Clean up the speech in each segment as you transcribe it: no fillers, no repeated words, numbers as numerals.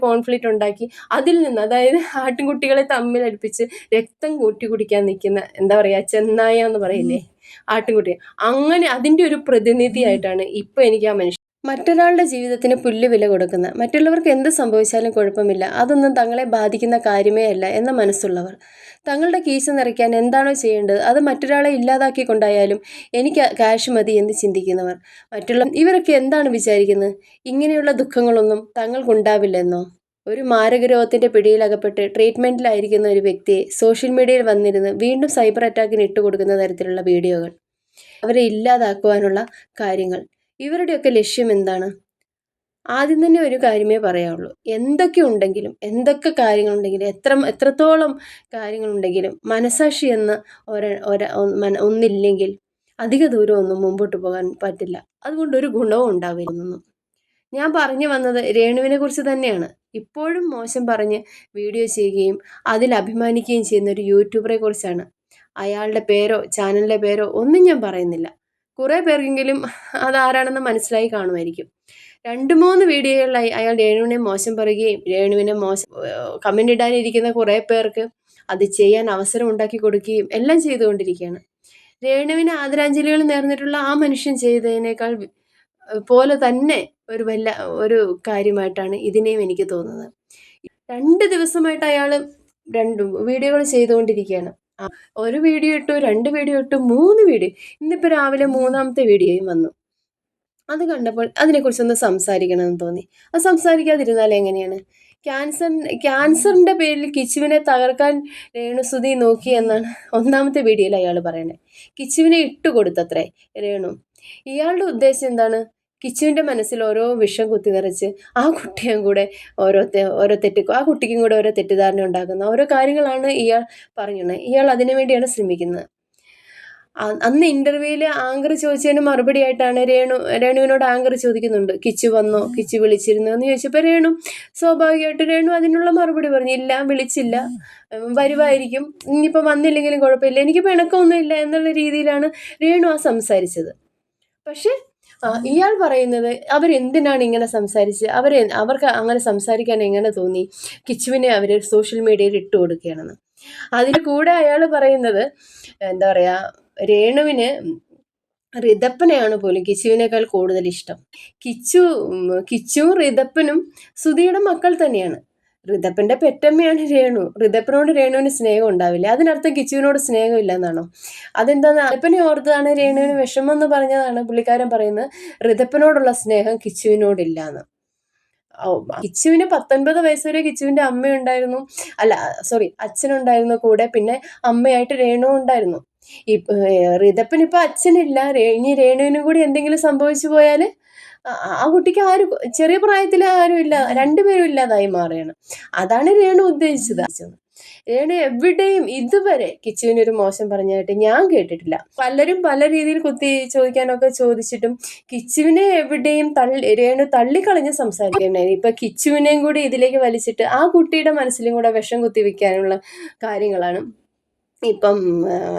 Conflict ഉണ്ടാക്കി അതിൽ നിന്ന്, അതായത് ആട്ടിൻകുട്ടികളെ തമ്മിലടുപ്പിച്ച് രക്തം കൂട്ടി കുടിക്കാൻ നിൽക്കുന്ന, എന്താ പറയുക, ചെന്നായ എന്ന് പറയില്ലേ, ആട്ടിൻകുട്ടി, അങ്ങനെ അതിൻ്റെ ഒരു പ്രതിനിധിയായിട്ടാണ് ഇപ്പം എനിക്ക് ആ മനുഷ്യൻ. മറ്റൊരാളുടെ ജീവിതത്തിന് പുല്ല് വില കൊടുക്കുന്ന, മറ്റുള്ളവർക്ക് എന്ത് സംഭവിച്ചാലും കുഴപ്പമില്ല, അതൊന്നും തങ്ങളെ ബാധിക്കുന്ന കാര്യമേ അല്ല എന്ന മനസ്സുള്ളവർ. തങ്ങളുടെ കീശ നിറയ്ക്കാൻ എന്താണോ ചെയ്യേണ്ടത് അത് മറ്റൊരാളെ ഇല്ലാതാക്കിക്കൊണ്ടായാലും എനിക്ക് ക്യാഷ് മതി എന്ന് ചിന്തിക്കുന്നവർ. ഇവരൊക്കെ എന്താണ് വിചാരിക്കുന്നത്? ഇങ്ങനെയുള്ള ദുഃഖങ്ങളൊന്നും തങ്ങൾക്കുണ്ടാവില്ലെന്നോ? ഒരു മാരകരോഗത്തിന്റെ പിടിയിലകപ്പെട്ട് ട്രീറ്റ്മെന്റിലായിരിക്കുന്ന ഒരു വ്യക്തിയെ സോഷ്യൽ മീഡിയയിൽ വന്നിരുന്ന് വീണ്ടും സൈബർ അറ്റാക്കിന് ഇട്ടുകൊടുക്കുന്ന തരത്തിലുള്ള വീഡിയോകൾ, അവരെ ഇല്ലാതാക്കുവാനുള്ള കാര്യങ്ങൾ, ഇവരുടെയൊക്കെ ലക്ഷ്യം എന്താണ്? ആദ്യം തന്നെ ഒരു കാര്യമേ പറയാവുള്ളൂ. എന്തൊക്കെ ഉണ്ടെങ്കിലും, എന്തൊക്കെ കാര്യങ്ങളുണ്ടെങ്കിലും, എത്രത്തോളം കാര്യങ്ങളുണ്ടെങ്കിലും മനസാക്ഷി എന്ന ഒന്നില്ലെങ്കിൽ അധിക ദൂരമൊന്നും മുമ്പോട്ട് പോകാൻ പറ്റില്ല. അതുകൊണ്ടൊരു ഗുണവും ഉണ്ടാവില്ലെന്നും. ഞാൻ പറഞ്ഞു വന്നത് രേണുവിനെ കുറിച്ച് തന്നെയാണ്. ഇപ്പോഴും മോശം പറഞ്ഞ് വീഡിയോ ചെയ്യുകയും അതിൽ അഭിമാനിക്കുകയും ചെയ്യുന്ന ഒരു യൂട്യൂബറെ കുറിച്ചാണ്. അയാളുടെ പേരോ ചാനലിൻ്റെ പേരോ ഒന്നും ഞാൻ പറയുന്നില്ല. കുറേ പേർക്കെങ്കിലും അതാരാണെന്ന് മനസ്സിലായി കാണുമായിരിക്കും. 2-3 വീഡിയോകളിലായി അയാൾ രേണുവിനെ മോശം പറയുകയും രേണുവിനെ കമൻ്റ് ഇടാനിരിക്കുന്ന കുറേ പേർക്ക് അത് ചെയ്യാൻ അവസരം ഉണ്ടാക്കി കൊടുക്കുകയും എല്ലാം ചെയ്തുകൊണ്ടിരിക്കുകയാണ്. രേണുവിന് ആദരാഞ്ജലികൾ നേർന്നിട്ടുള്ള ആ മനുഷ്യൻ ചെയ്തതിനേക്കാൾ പോലെ തന്നെ ഒരു കാര്യമായിട്ടാണ് ഇതിനെയും എനിക്ക് തോന്നുന്നത്. 2 ദിവസമായിട്ട് അയാൾ 2 വീഡിയോകൾ ചെയ്തുകൊണ്ടിരിക്കുകയാണ്. ഒരു വീഡിയോ ഇട്ടു, 2 വീഡിയോ ഇട്ടു, 3 വീഡിയോ. ഇന്നിപ്പോൾ രാവിലെ 3ാമത്തെ വീഡിയോയും വന്നു. അത് കണ്ടപ്പോൾ അതിനെക്കുറിച്ചൊന്ന് സംസാരിക്കണമെന്ന് തോന്നി. അത് സംസാരിക്കാതിരുന്നാൽ എങ്ങനെയാണ്? ക്യാൻസറിൻ്റെ പേരിൽ കിച്ചുവിനെ തകർക്കാൻ രേണുസുതി നോക്കി എന്നാണ് 1ാമത്തെ വീഡിയോയിൽ അയാൾ പറയണേ. കിച്ചുവിനെ ഇട്ടുകൊടുത്തത്രേ രേണു. ഇയാളുടെ ഉദ്ദേശം എന്താണ്? കിച്ചുവിൻ്റെ മനസ്സിൽ ഓരോ വിഷം കുത്തിനിറച്ച് ആ കുട്ടിയും കൂടെ ആ കുട്ടിക്കും കൂടെ ഓരോ തെറ്റിദ്ധാരണ ഉണ്ടാക്കുന്ന ഓരോ കാര്യങ്ങളാണ് ഇയാൾ പറഞ്ഞത്. ഇയാൾ അതിനു വേണ്ടിയാണ് ശ്രമിക്കുന്നത്. അന്ന് ഇന്റർവ്യൂവിൽ ആങ്കർ ചോദിച്ചതിന് മറുപടി ആയിട്ടാണ് രേണുവിനോട് ആങ്കർ ചോദിക്കുന്നുണ്ട്, കിച്ചു വന്നോ, കിച്ചു വിളിച്ചിരുന്നോ എന്ന് ചോദിച്ചപ്പോൾ സ്വാഭാവികമായിട്ട് രേണു അതിനുള്ള മറുപടി പറഞ്ഞു, ഇല്ല, വിളിച്ചില്ല, വരുമായിരിക്കും, ഇനിയിപ്പോൾ വന്നില്ലെങ്കിലും കുഴപ്പമില്ല, എനിക്ക് പിണക്കമൊന്നുമില്ല എന്നുള്ള രീതിയിലാണ് രേണു സംസാരിച്ചത്. പക്ഷെ ഇയാൾ പറയുന്നത് അവരെന്തിനാണ് ഇങ്ങനെ സംസാരിച്ച് അവർക്ക് അങ്ങനെ സംസാരിക്കാൻ എങ്ങനെ തോന്നി, കിച്ചുവിനെ അവർ സോഷ്യൽ മീഡിയയിൽ ഇട്ട് കൊടുക്കുകയാണെന്ന്. അതിന് കൂടെ അയാൾ പറയുന്നത്, എന്താ പറയുക, രേണുവിന് ഋതപ്പനെയാണ് പോലും കിച്ചുവിനേക്കാൾ കൂടുതൽ ഇഷ്ടം. കിച്ചുവും ഋതപ്പനും സുധിയുടെ മക്കൾ തന്നെയാണ്. ഋതപ്പൻ്റെ പെറ്റമ്മയാണ് രേണു. ഋതപ്പനോട് രേണുവിന് സ്നേഹം ഉണ്ടാവില്ല. അതിനർത്ഥം കിച്ചുവിനോട് സ്നേഹമില്ല എന്നാണോ? അതെന്താന്ന് ഋതപ്പനെ ഓർത്താണ് രേണുവിന് വിഷമം എന്ന് പറഞ്ഞതാണ് പുള്ളിക്കാരൻ പറയുന്നത്. ഋതപ്പനോടുള്ള സ്നേഹം കിച്ചുവിനോടില്ല എന്ന്. കിച്ചുവിന് 19 വയസ്സ് വരെ കിച്ചുവിൻ്റെ അമ്മയുണ്ടായിരുന്നു, അച്ഛനുണ്ടായിരുന്നു കൂടെ, പിന്നെ അമ്മയായിട്ട് രേണു ഉണ്ടായിരുന്നു. ഋതപ്പൻ ഇപ്പൊ അച്ഛനില്ല. ഇനി രേണുവിനും കൂടി എന്തെങ്കിലും സംഭവിച്ചു പോയാൽ ആ കുട്ടിക്ക് ചെറിയ പ്രായത്തിൽ ആരും ഇല്ല, 2 പേരും ഇല്ലാതായി മാറുകയാണ്. അതാണ് രേണു ഉദ്ദേശിച്ചത്. രേണു എവിടെയും ഇതുവരെ കിച്ചുവിനൊരു മോശം പറഞ്ഞായിട്ട് ഞാൻ കേട്ടിട്ടില്ല. പലരും പല രീതിയിൽ കുത്തി ചോദിക്കാനൊക്കെ ചോദിച്ചിട്ടും കിച്ചുവിനെ എവിടെയും രേണു തള്ളിക്കളഞ്ഞ് സംസാരിക്കുകയുണ്ടായി. ഇപ്പൊ കിച്ചുവിനെയും കൂടി ഇതിലേക്ക് വലിച്ചിട്ട് ആ കുട്ടിയുടെ മനസ്സിലും കൂടെ വിഷം കുത്തിവെക്കാനുള്ള കാര്യങ്ങളാണ് ഇപ്പം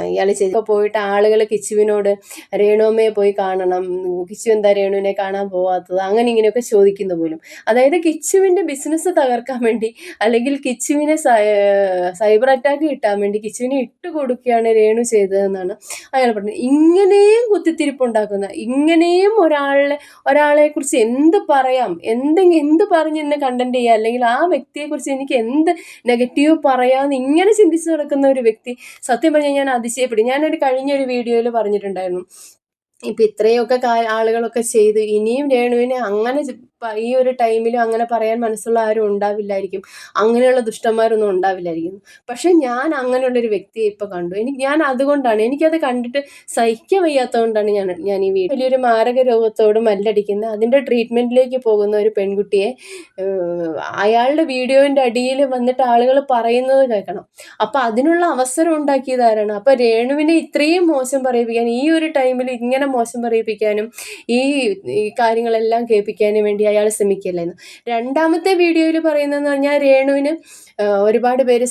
ഇയാൾ ചെയ്തപ്പോൾ പോയിട്ട് ആളുകൾ കിച്ചുവിനോട് രേണുമ്മയെ പോയി കാണണം, കിച്ചു എന്താ രേണുവിനെ കാണാൻ പോവാത്തത്, അങ്ങനെ ഇങ്ങനെയൊക്കെ ചോദിക്കുന്ന പോലും. അതായത് കിച്ചുവിൻ്റെ ബിസിനസ് തകർക്കാൻ വേണ്ടി, അല്ലെങ്കിൽ കിച്ചുവിനെ സൈബർ അറ്റാക്ക് കിട്ടാൻ വേണ്ടി കിച്ചുവിനെ ഇട്ടുകൊടുക്കുകയാണ് രേണു ചെയ്തതെന്നാണ് അയാൾ പറഞ്ഞത്. ഇങ്ങനെയും കുത്തിത്തിരിപ്പുണ്ടാക്കുന്ന, ഇങ്ങനെയും ഒരാളെ കുറിച്ച് എന്ത് പറയാം, എന്ത് പറഞ്ഞ് എന്നെ കണ്ടന്റ് ചെയ്യുക, അല്ലെങ്കിൽ ആ വ്യക്തിയെക്കുറിച്ച് എനിക്ക് എന്ത് നെഗറ്റീവ് പറയാമെന്ന് ഇങ്ങനെ ചിന്തിച്ച് നടക്കുന്ന ഒരു വ്യക്തി, സത്യം പറഞ്ഞാൽ ഞാൻ അതിശയപ്പെടും. ഞാനൊരു കഴിഞ്ഞൊരു വീഡിയോയിൽ പറഞ്ഞിട്ടുണ്ടായിരുന്നു, ഇപ്പം ഇത്രയൊക്കെ ആളുകളൊക്കെ ചെയ്ത് ഇനിയും രേണുവിനെ അങ്ങനെ ഈ ഒരു ടൈമിലും അങ്ങനെ പറയാൻ മനസ്സുള്ള ആരും ഉണ്ടാവില്ലായിരിക്കും, അങ്ങനെയുള്ള ദുഷ്ടന്മാരൊന്നും ഉണ്ടാവില്ലായിരിക്കും. പക്ഷെ ഞാൻ അങ്ങനെയുള്ളൊരു വ്യക്തിയെ ഇപ്പം കണ്ടു. ഞാൻ അതുകൊണ്ടാണ്, എനിക്കത് കണ്ടിട്ട് സഹിക്കാൻ വയ്യാത്തതുകൊണ്ടാണ് ഞാൻ ഈ വലിയൊരു മാരക രോഗത്തോട് മല്ലടിക്കുന്ന, അതിൻ്റെ ട്രീറ്റ്മെൻറ്റിലേക്ക് പോകുന്ന ഒരു പെൺകുട്ടിയെ അയാളുടെ വീഡിയോൻ്റെ അടിയിൽ വന്നിട്ട് ആളുകൾ പറയുന്നത് കേൾക്കണം. അപ്പം അതിനുള്ള അവസരം ഉണ്ടാക്കിയത് ആരാണ്? അപ്പം രേണുവിനെ ഇത്രയും മോശം പറയിപ്പിക്കാൻ, ഈ ഒരു ടൈമിൽ ഇങ്ങനെ മോശം പറയിപ്പിക്കാനും ഈ കാര്യങ്ങളെല്ലാം കേൾപ്പിക്കാനും വേണ്ടി അയാൾ ശ്രമിക്കില്ലായിരുന്നു. 2ാമത്തെ വീഡിയോയിൽ പറയുന്നതെന്ന് പറഞ്ഞാൽ രേണുവിന് ഒരുപാട് പേര്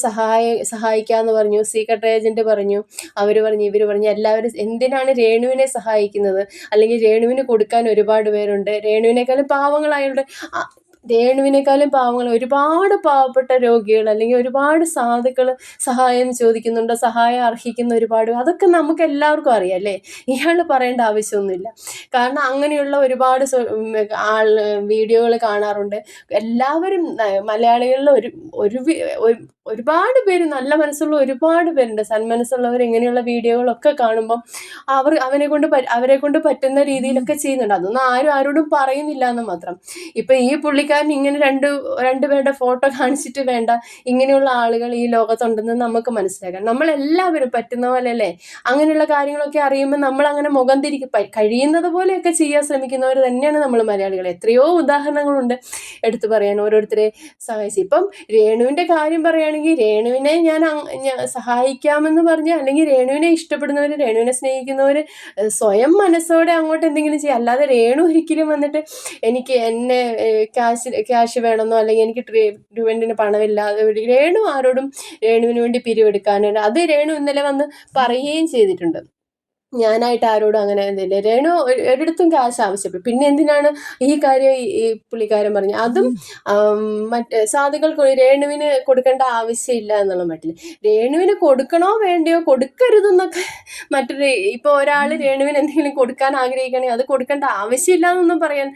സഹായിക്കാമെന്ന് പറഞ്ഞു, സീക്രട്ട് ഏജന്റ് പറഞ്ഞു, അവർ പറഞ്ഞു, ഇവർ പറഞ്ഞു, എല്ലാവരും എന്തിനാണ് രേണുവിനെ സഹായിക്കുന്നത്, അല്ലെങ്കിൽ രേണുവിന് കൊടുക്കാൻ ഒരുപാട് പേരുണ്ട്, രേണുവിനേക്കാളും പാവങ്ങളായുണ്ട്. രേണുവിനേക്കാളും പാവങ്ങൾ ഒരുപാട് പാവപ്പെട്ട രോഗികൾ അല്ലെങ്കിൽ ഒരുപാട് സാധുക്കൾ സഹായം ചോദിക്കുന്നുണ്ട്, സഹായം അർഹിക്കുന്ന ഒരുപാട്, അതൊക്കെ നമുക്ക് എല്ലാവർക്കും അറിയാം അല്ലേ, ഇയാൾ പറയേണ്ട ആവശ്യമൊന്നുമില്ല. കാരണം അങ്ങനെയുള്ള ഒരുപാട് വീഡിയോകൾ കാണാറുണ്ട്. എല്ലാവരും മലയാളികളിൽ ഒരുപാട് പേര്, നല്ല മനസ്സുള്ള ഒരുപാട് പേരുണ്ട്, സന്മനസ്സുള്ളവർ. ഇങ്ങനെയുള്ള വീഡിയോകളൊക്കെ കാണുമ്പം അവരെ കൊണ്ട് പറ്റുന്ന രീതിയിലൊക്കെ ചെയ്യുന്നുണ്ട്. അതൊന്നും ആരോടും പറയുന്നില്ല എന്ന് മാത്രം. ഇപ്പൊ ഈ പുള്ളിക്കാരൻ ഇങ്ങനെ രണ്ടുപേരുടെ ഫോട്ടോ കാണിച്ചിട്ട് വേണ്ട, ഇങ്ങനെയുള്ള ആളുകൾ ഈ ലോകത്തുണ്ടെന്ന് നമുക്ക് മനസ്സിലാക്കാം. നമ്മളെല്ലാവരും പറ്റുന്ന പോലെ അല്ലേ അങ്ങനെയുള്ള കാര്യങ്ങളൊക്കെ അറിയുമ്പോൾ നമ്മൾ അങ്ങനെ മുഖം തിരിക്കും, കഴിയുന്നത് പോലെയൊക്കെ ചെയ്യാൻ ശ്രമിക്കുന്നവർ തന്നെയാണ് നമ്മൾ മലയാളികൾ. എത്രയോ ഉദാഹരണങ്ങളുണ്ട് എടുത്തു പറയാൻ, ഓരോരുത്തരെ സഹായിച്ച്. ഇപ്പം രേണുവിൻ്റെ കാര്യം പറയുകയാണെങ്കിൽ, രേണുവിനെ ഞാൻ സഹായിക്കാമെന്ന് പറഞ്ഞ്, അല്ലെങ്കിൽ രേണുവിനെ ഇഷ്ടപ്പെടുന്നവർ, രേണുവിനെ സ്നേഹിക്കുന്നവർ സ്വയം മനസ്സോടെ അങ്ങോട്ട് എന്തെങ്കിലും ചെയ്യുക. അല്ലാതെ രേണു ഒരിക്കലും വന്നിട്ട് എന്നെ ക്യാഷ് വേണമെന്നോ, അല്ലെങ്കിൽ എനിക്ക് ട്രീറ്റ്മെൻറ്റിന് പണമില്ലാതെ, രേണു ആരോടും രേണുവിന് വേണ്ടി പിരിവെടുക്കാനോ, അത് രേണു ഇന്നലെ വന്ന് പറയുകയും ചെയ്തിട്ടുണ്ട്. ഞാനായിട്ട് ആരോടും അങ്ങനെ എന്തില്ല, രേണു ഒരിടത്തും ക്യാഷ് ആവശ്യപ്പെട്ടു. പിന്നെ എന്തിനാണ് ഈ കാര്യം ഈ പുള്ളിക്കാരൻ പറഞ്ഞു, അതും സാധുക്കൾക്ക് രേണുവിന് കൊടുക്കേണ്ട ആവശ്യമില്ല എന്നുള്ള മട്ടിൽ. രേണുവിന് കൊടുക്കണോ വേണ്ടയോ, കൊടുക്കരുതെന്നൊക്കെ ഇപ്പോൾ ഒരാൾ രേണുവിന് എന്തെങ്കിലും കൊടുക്കാൻ ആഗ്രഹിക്കുകയാണെങ്കിൽ അത് കൊടുക്കേണ്ട ആവശ്യമില്ല എന്നൊന്നും പറയാൻ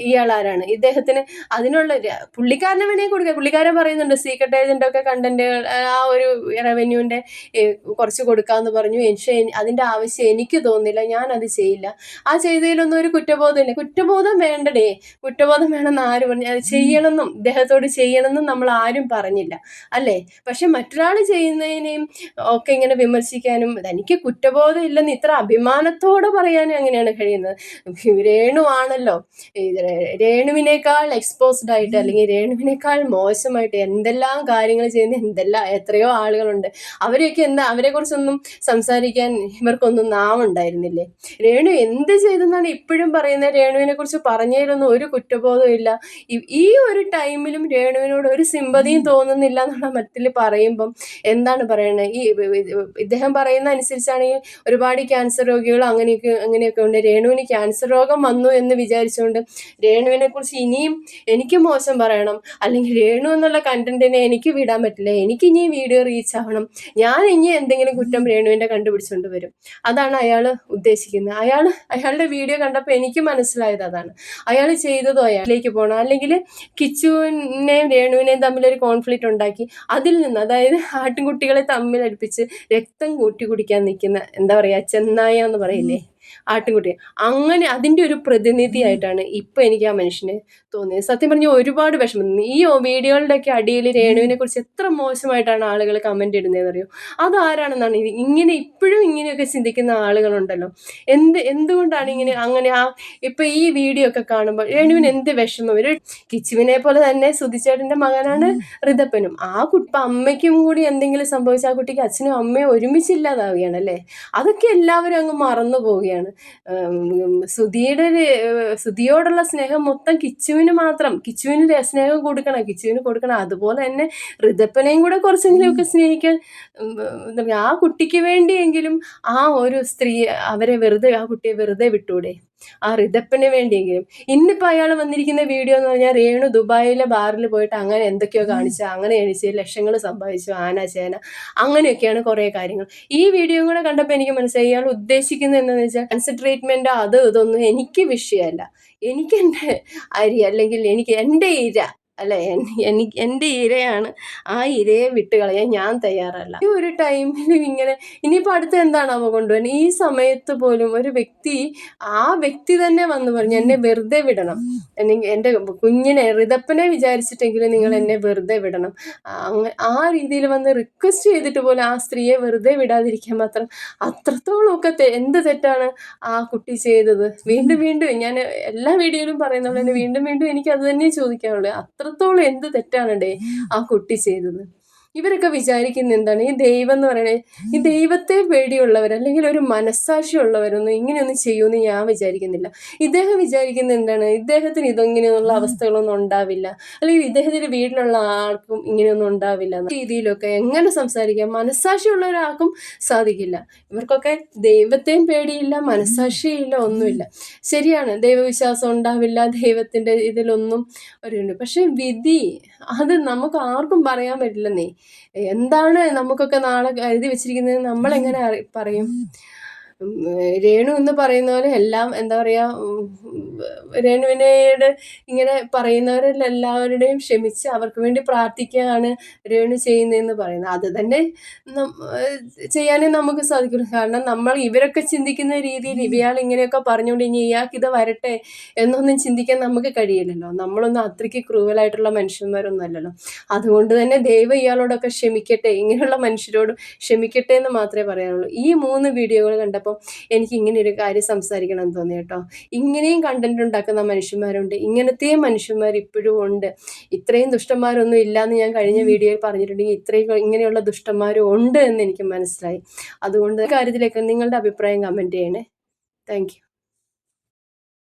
ഇയാൾ ആരാണ്? ഇദ്ദേഹത്തിന് അതിനുള്ള പുള്ളിക്കാരനെ വേണമെങ്കിൽ കൊടുക്കുക. പുള്ളിക്കാരൻ പറയുന്നുണ്ട് സീക്രട്ട് ഏജൻ്റൊക്കെ കണ്ടന്റുകൾ ആ ഒരു റവന്യൂവിൻ്റെ കുറച്ച് കൊടുക്കാമെന്ന് പറഞ്ഞു. അതിൻ്റെ ആവശ്യം എനിക്ക് തോന്നുന്നില്ല, ഞാനത് ചെയ്യില്ല. ആ ചെയ്തതിലൊന്നും ഒരു കുറ്റബോധമില്ല. കുറ്റബോധം വേണ്ടടേ, കുറ്റബോധം വേണമെന്ന് ആര് പറഞ്ഞു? അത് ചെയ്യണമെന്നും ഇദ്ദേഹത്തോട് ചെയ്യണമെന്നും നമ്മൾ ആരും പറഞ്ഞില്ല അല്ലേ. പക്ഷെ മറ്റൊരാൾ ചെയ്യുന്നതിനെയും ഒക്കെ ഇങ്ങനെ വിമർശിക്കാനും, എനിക്ക് കുറ്റബോധം ഇല്ലെന്ന് ഇത്ര അഭിമാനത്തോടെ പറയാനും എങ്ങനെയാണ് കഴിയുന്നത്? രേണു ആണല്ലോ രേണുവിനേക്കാൾ എക്സ്പോസ്ഡ് ആയിട്ട്, അല്ലെങ്കിൽ രേണുവിനേക്കാൾ മോശമായിട്ട് എന്തെല്ലാം കാര്യങ്ങൾ ചെയ്യുന്ന എത്രയോ ആളുകളുണ്ട്. അവരെ കുറിച്ചൊന്നും സംസാരിക്കാൻ ഇവർക്കൊന്നും നാവുണ്ടായിരുന്നില്ലേ? രേണു എന്ത് ചെയ്തെന്നാണ് ഇപ്പോഴും പറയുന്നത്? രേണുവിനെ കുറിച്ച് പറഞ്ഞതിലൊന്നും ഒരു കുറ്റബോധവും ഇല്ല. ഈ ഒരു ടൈമിലും രേണുവിനോട് ഒരു സിമ്പതിയും തോന്നുന്നില്ല എന്നുള്ള മട്ടിൽ പറയുമ്പം എന്താണ് പറയുന്നത്? ഇദ്ദേഹം പറയുന്ന അനുസരിച്ചാണെങ്കിൽ ഒരുപാട് ക്യാൻസർ രോഗികൾ അങ്ങനെയൊക്കെ ഉണ്ട്. രേണുവിന് ക്യാൻസർ രോഗം വന്നു എന്ന് വിചാരിച്ചുകൊണ്ട് രേണുവിനെ കുറിച്ച് ഇനിയും എനിക്ക് മോശം പറയണം, അല്ലെങ്കിൽ രേണു എന്നുള്ള കണ്ടന്റിനെ എനിക്ക് വിടാൻ പറ്റില്ല, എനിക്ക് ഇനി വീഡിയോ റീച്ച് ആവണം, ഞാൻ ഇനി എന്തെങ്കിലും കുറ്റം രേണുവിൻ്റെ കണ്ടുപിടിച്ചുകൊണ്ട് വരും. അതാണ് അയാൾ ഉദ്ദേശിക്കുന്നത്. അയാളുടെ വീഡിയോ കണ്ടപ്പോൾ എനിക്ക് മനസ്സിലായത് അതാണ്. അയാൾ ചെയ്തതോ അയാളിലേക്ക് പോകണം, അല്ലെങ്കിൽ കിച്ചുവിനെയും രേണുവിനെയും തമ്മിലൊരു കോൺഫ്ലിക്റ്റ് ഉണ്ടാക്കി അതിൽ നിന്ന്, അതായത് ആട്ടിൻകുട്ടികളെ തമ്മിലടുപ്പിച്ച് രക്തം കൂട്ടി കുടിക്കാൻ നിൽക്കുന്ന, എന്താ പറയുക, ചെന്നായ എന്ന് പറയില്ലേ, ആട്ടിൻകുട്ടി, അങ്ങനെ അതിൻ്റെ ഒരു പ്രതിനിധിയായിട്ടാണ് ഇപ്പം എനിക്ക് ആ മനുഷ്യനെ തോന്നിയത്. സത്യം പറഞ്ഞാൽ ഒരുപാട് വിഷമം. ഈ വീഡിയോകളുടെയൊക്കെ അടിയിൽ രേണുവിനെ കുറിച്ച് എത്ര മോശമായിട്ടാണ് ആളുകൾ കമൻ്റ് ഇടുന്നതെന്ന് അറിയോ? അതാരാണെന്നാണ് ഇപ്പോഴും ഇങ്ങനെയൊക്കെ ചിന്തിക്കുന്ന ആളുകളുണ്ടല്ലോ. എന്തുകൊണ്ടാണ് അങ്ങനെ ഇപ്പം ഈ വീഡിയോ ഒക്കെ കാണുമ്പോൾ രേണുവിന് എന്ത് വിഷമം? ഒരു കിച്ചുവിനെ പോലെ തന്നെ സുധിച്ചേട്ടൻ്റെ മകനാണ് ഋതപ്പനും. അമ്മയ്ക്കും കൂടി എന്തെങ്കിലും സംഭവിച്ച ആ കുട്ടിക്ക് അച്ഛനും അമ്മയും ഒരുമിച്ചില്ലാതാവുകയാണ് അല്ലേ. അതൊക്കെ എല്ലാവരും അങ്ങ് മറന്നു പോവുകയാണ്. സുധിയോടുള്ള സ്നേഹം മൊത്തം കിച്ചുവിന് മാത്രം, കിച്ചുവിന് സ്നേഹം കൊടുക്കണം. അതുപോലെ തന്നെ ഋതപ്പനെയും കൂടെ കുറച്ചെങ്കിലുമൊക്കെ സ്നേഹിക്കാൻ, ആ കുട്ടിക്ക് വേണ്ടിയെങ്കിലും ആ ഒരു സ്ത്രീ ആ കുട്ടിയെ വെറുതെ വിട്ടൂടെ? ആ ഋതപ്പന് വേണ്ടിയെങ്കിലും. ഇന്നിപ്പോൾ അയാൾ വന്നിരിക്കുന്ന വീഡിയോ എന്ന് പറഞ്ഞാൽ രേണു ദുബായിലെ ബാറിൽ പോയിട്ട് അങ്ങനെ എന്തൊക്കെയോ കാണിച്ചു, അങ്ങനെ എണിച്ച് ലക്ഷങ്ങൾ സമ്പാദിച്ചു, ആന ചേന, അങ്ങനെയൊക്കെയാണ് കുറേ കാര്യങ്ങൾ. ഈ വീഡിയോ കൂടെ കണ്ടപ്പോൾ എനിക്ക് മനസ്സിലായി ഇയാൾ ഉദ്ദേശിക്കുന്നത് എന്താണെന്ന് വെച്ചാൽ ക്യാൻസർ ട്രീറ്റ്മെൻറ്റ് ഇതൊന്നും എനിക്ക് വിഷയമല്ല. എനിക്ക് എൻ്റെ അരി, അല്ലെങ്കിൽ എനിക്ക് എൻ്റെ ഇര അല്ലെ, എൻ്റെ ഇരയാണ്, ആ ഇരയെ വിട്ടുകളയാൻ ഞാൻ തയ്യാറല്ല. ഈ ഒരു ടൈമിൽ ഇങ്ങനെ ഇനിയിപ്പോൾ അടുത്ത് എന്താണാവോ കൊണ്ടുവരുന്നത്? ഈ സമയത്ത് പോലും ഒരു ആ വ്യക്തി തന്നെ വന്ന് പറഞ്ഞു എന്നെ വെറുതെ വിടണം, എൻ്റെ കുഞ്ഞിനെ ഋതപ്പനെ വിചാരിച്ചിട്ടെങ്കിലും നിങ്ങൾ എന്നെ വെറുതെ വിടണം, ആ രീതിയിൽ വന്ന് റിക്വസ്റ്റ് ചെയ്തിട്ട് പോലും ആ സ്ത്രീയെ വെറുതെ വിടാതിരിക്കാൻ മാത്രം അത്രത്തോളം ഒക്കെ എന്ത് തെറ്റാണ് ആ കുട്ടി ചെയ്തത്? വീണ്ടും ഞാൻ എല്ലാ വീഡിയോയിലും പറയുന്നത് തന്നെ വീണ്ടും എനിക്ക് അത് തന്നെ ചോദിക്കാനുള്ളത്, അത്രത്തോളം എന്ത് തെറ്റാണ് ആ കുട്ടി ചെയ്തത്? ഇവരൊക്കെ വിചാരിക്കുന്ന എന്താണ്, ഈ ദൈവം എന്ന് പറയണത്, ഈ ദൈവത്തെ പേടിയുള്ളവർ അല്ലെങ്കിൽ ഒരു മനസ്സാക്ഷിയുള്ളവരൊന്നും ഇങ്ങനെയൊന്നും ചെയ്യുമെന്ന് ഞാൻ വിചാരിക്കുന്നില്ല. ഇദ്ദേഹം വിചാരിക്കുന്നത് എന്താണ്, ഇദ്ദേഹത്തിന് ഇങ്ങനെയുള്ള അവസ്ഥകളൊന്നും ഉണ്ടാവില്ല, അല്ലെങ്കിൽ ഇദ്ദേഹത്തിൻ്റെ വീട്ടിലുള്ള ആർക്കും ഇങ്ങനെയൊന്നും ഉണ്ടാവില്ല എന്ന രീതിയിലൊക്കെ എങ്ങനെ സംസാരിക്കാം? മനസ്സാക്ഷിയുള്ള ഒരാൾക്കും സാധിക്കില്ല. ഇവർക്കൊക്കെ ദൈവത്തെയും പേടിയില്ല, മനസ്സാക്ഷിയില്ല, ഒന്നുമില്ല. ശരിയാണ്, ദൈവവിശ്വാസം ഉണ്ടാവില്ല, ദൈവത്തിൻ്റെ ഇതിലൊന്നും ഒരു പക്ഷെ വിധി അത് നമുക്ക് ആർക്കും പറയാൻ പറ്റില്ലെന്നേ. എന്താണ് നമുക്കൊക്കെ നാളെ എഴുതി വെച്ചിരിക്കുന്നത് നമ്മളെങ്ങനെ പറയും? രേണു എന്ന് പറയുന്ന പോലെ എല്ലാം എന്താ പറയുക, രേണുവിനോട് ഇങ്ങനെ പറയുന്നവരെല്ലാവരുടെയും ക്ഷമിച്ച് അവർക്ക് വേണ്ടി പ്രാർത്ഥിക്കുകയാണ് രേണു ചെയ്യുന്നതെന്ന് പറയുന്നത്. അത് തന്നെ ചെയ്യാനേ നമുക്ക് സാധിക്കുള്ളൂ. കാരണം നമ്മൾ ഇവരൊക്കെ ചിന്തിക്കുന്ന രീതിയിൽ ഇവയാൾ ഇങ്ങനെയൊക്കെ പറഞ്ഞുകൊണ്ട് ഇനി ഇയാൾക്കിത് വരട്ടെ എന്നൊന്നും ചിന്തിക്കാൻ നമുക്ക് കഴിയില്ലല്ലോ. നമ്മളൊന്നും അത്രയ്ക്ക് ക്രൂവലായിട്ടുള്ള മനുഷ്യന്മാരൊന്നും അല്ലല്ലോ. അതുകൊണ്ട് തന്നെ ദൈവം ഇയാളോടൊക്കെ ക്ഷമിക്കട്ടെ, ഇങ്ങനെയുള്ള മനുഷ്യരോട് ക്ഷമിക്കട്ടെ എന്ന് മാത്രമേ പറയാനുള്ളൂ. ഈ 3 വീഡിയോകൾ കണ്ടപ്പോൾ എനിക്ക് ഇങ്ങനെ ഒരു കാര്യം സംസാരിക്കണം എന്ന് തോന്നി കേട്ടോ. ഇങ്ങനെയും കണ്ടന്റ് ഉണ്ടാക്കുന്ന മനുഷ്യന്മാരുണ്ട്, ഇങ്ങനത്തെയും മനുഷ്യന്മാർ ഇപ്പോഴും ഉണ്ട്. ഇത്രയും ദുഷ്ടന്മാരൊന്നും ഇല്ലയെന്ന് ഞാൻ കഴിഞ്ഞ വീഡിയോയിൽ പറഞ്ഞിട്ടുണ്ടെങ്കിൽ ഇത്രയും ഇങ്ങനെയുള്ള ദുഷ്ടന്മാരും ഉണ്ട് എന്ന് എനിക്ക് മനസ്സിലായി. അതുകൊണ്ട് കാര്യത്തിലേക്ക് നിങ്ങളുടെ അഭിപ്രായം കമൻറ്റ് ചെയ്യണേ. Thank you.